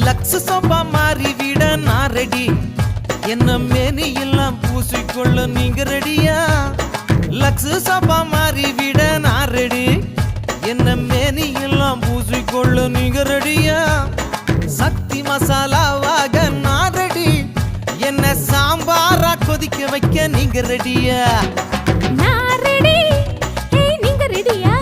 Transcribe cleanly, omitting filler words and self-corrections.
Lux sofa மாறி விட நான் ரெடி. என்ன மேனி எல்லாம் பூசிக்கொள்ள நீங்க ரெடியா? லக்ஸ் சோபா மாறி விட நான் ரெடி. என்ன மேனி எல்லாம் பூசிக்கொள்ள நீங்க ரெடியா? சக்தி மசாலாவாக நான் ரெடி. என்ன சாம்பாரா கொதிக்க வைக்க நீங்க ரெடியா? நான் ரெடி. நீங்க ரெடியா?